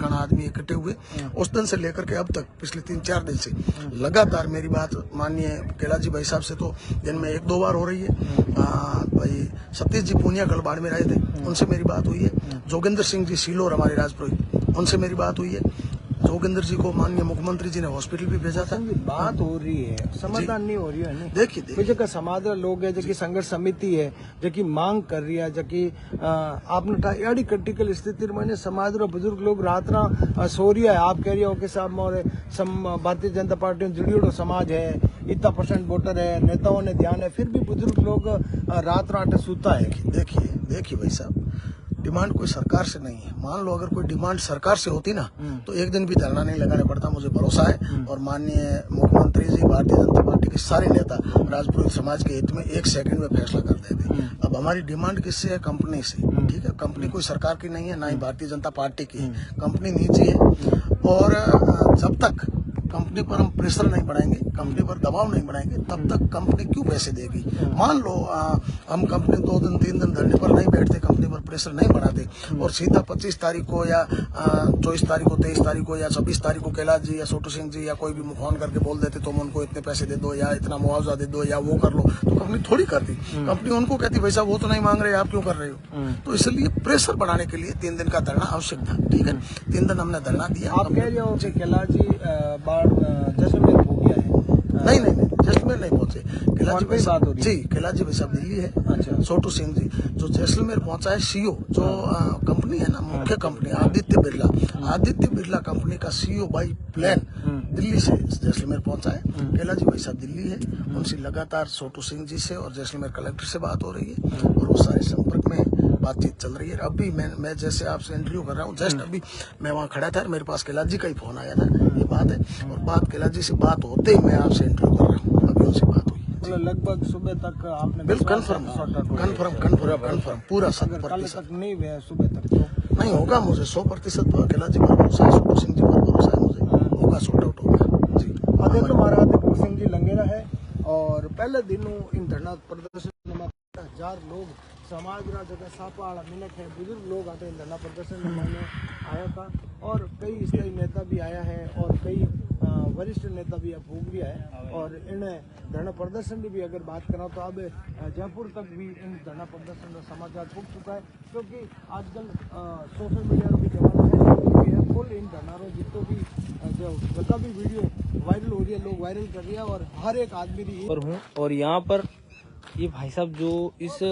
घना आदमी इकट्ठे हुए। उस दिन से लेकर के अब तक पिछले 3-4 दिन से लगातार मेरी बात माननीय कैलाश भाई साहब से तो दिन में 1-2 बार हो रही है। भाई सतीश जी पूनिया कल बाड़मेर आए थे, उनसे मेरी बात हुई है। जोगेंद्र सिंह जी सीलोर हमारे राजपुरोहित, उनसे मेरी बात हुई है। जोगेंद्र जी को माननीय मुख्यमंत्री जी ने हॉस्पिटल भी भेजा था। बात हो रही है, समाधान नहीं हो रही है। देखिए जगह समाज लोग है, जबकि संघर्ष समिति है, जबकि मांग कर रही है, जबकि आपने एडी क्रिटिकल स्थिति में समाज रो बुजुर्ग लोग रात ना सो रही है। आप कह रही हो कि साहब मोरे भारतीय जनता पार्टी में जुड़ियोड़ो समाज है, इतना % वोटर है, नेताओं ने ध्यान है, फिर भी बुजुर्ग लोग रात रात सूता है। देखिए भाई साहब, डिमांड कोई सरकार से नहीं है। मान लो अगर कोई डिमांड सरकार से होती ना तो एक दिन भी धरना नहीं लगाना पड़ता, मुझे भरोसा है। और माननीय मुख्यमंत्री जी, भारतीय जनता पार्टी के सारे नेता राजपुरोहित समाज के हित में 1 सेकंड में फैसला कर देते। अब हमारी डिमांड किससे है? कंपनी से। ठीक है, कंपनी कोई सरकार की नहीं है, ना ही भारतीय जनता पार्टी की है। कंपनी निजी है और जब तक कंपनी पर हम प्रेशर नहीं बढ़ाएंगे, कंपनी पर दबाव नहीं बढ़ाएंगे, तब तक कंपनी क्यों पैसे देगी? मान लो हम कंपनी 2 दिन 3 दिन धरने पर नहीं बैठते, कंपनी पर प्रेशर नहीं बढ़ाते और सीधा 25 तारीख को या 24 तारीख को, 23 तारीख को या 26 तारीख को कैलाश जी या छोटू सिंह जी या कोई भी फोन करके बोल देते तुम उनको इतने पैसे दे दो या इतना मुआवजा दे दो या वो कर लो, तो कंपनी थोड़ी करती। कंपनी उनको कहती भाई साहब वो तो नहीं मांग रहे, आप क्यों कर रहे हो? तो इसलिए प्रेशर बढ़ाने के लिए 3 दिन का धरना आवश्यक था। ठीक है, 3 दिन हमने धरना दिया। आप कह रहे हो कि कैलाश जी जैसलमेर हो गया है? नहीं, जैसलमेर नहीं पहुंचे। कैलाश जी भाई साहब जी, कैलाश जी भाई साहब दिल्ली है। अच्छा। छोटू सिंह जी जो जैसलमेर पहुंचा है, सीईओ जो कंपनी है ना, मुख्य कंपनी आदित्य बिरला कंपनी का सीईओ बाई प्लेन दिल्ली से जैसलमेर पहुंचा है। कैलाश जी भाई साहब दिल्ली है, उनसे लगातार छोटू सिंह जी से और जैसलमेर कलेक्टर से बात हो रही है और वो सारे संपर्क में बातचीत चल रही है। अभी मैं जैसे आपसे इंटरव्यू कर रहा हूँ, जस्ट अभी मैं वहाँ खड़ा था, मेरे पास कैलाश जी का ही फोन आया था, ये बात है। और बात कैलाश जी से बात होते ही मैं आपसे इंटरव्यू कर रहा हूँ, अभी उनसे बात हुई। लगभग सुबह तक आपने बिल्कुल कन्फर्म पूरा 100% नहीं हुआ सुबह तक तो नहीं होगा। मुझे 100% कैलाश जी पर भरोसा है, छोटू सिंह जी पर भरोसा है, मुझे होगा, सॉर्ट आउट होगा जी। आदित्य महाराज सिंह जी लंगेरा है और पहले दिनों इन धरना प्रदर्शन में 1000 लोग समाज रा जगह सापा वाला मिनट है, बुजुर्ग लोग आते हैं धरना प्रदर्शन में आया था और कई स्थायी नेता भी आया है और कई वरिष्ठ नेता भी अब भोग गया है। और इन धरना प्रदर्शन की भी अगर बात करा तो अब जयपुर तक भी इन धरना प्रदर्शन का समाचार पहुंच चुका है, क्योंकि आजकल सोशल मीडिया भी जमाना है। फुल इन धरनारों जितों भी जगह भी वीडियो वायरल हो रही है, लोग वायरल कर रही है और हर एक आदमी हूँ। और यहाँ पर ये भाई साहब जो इस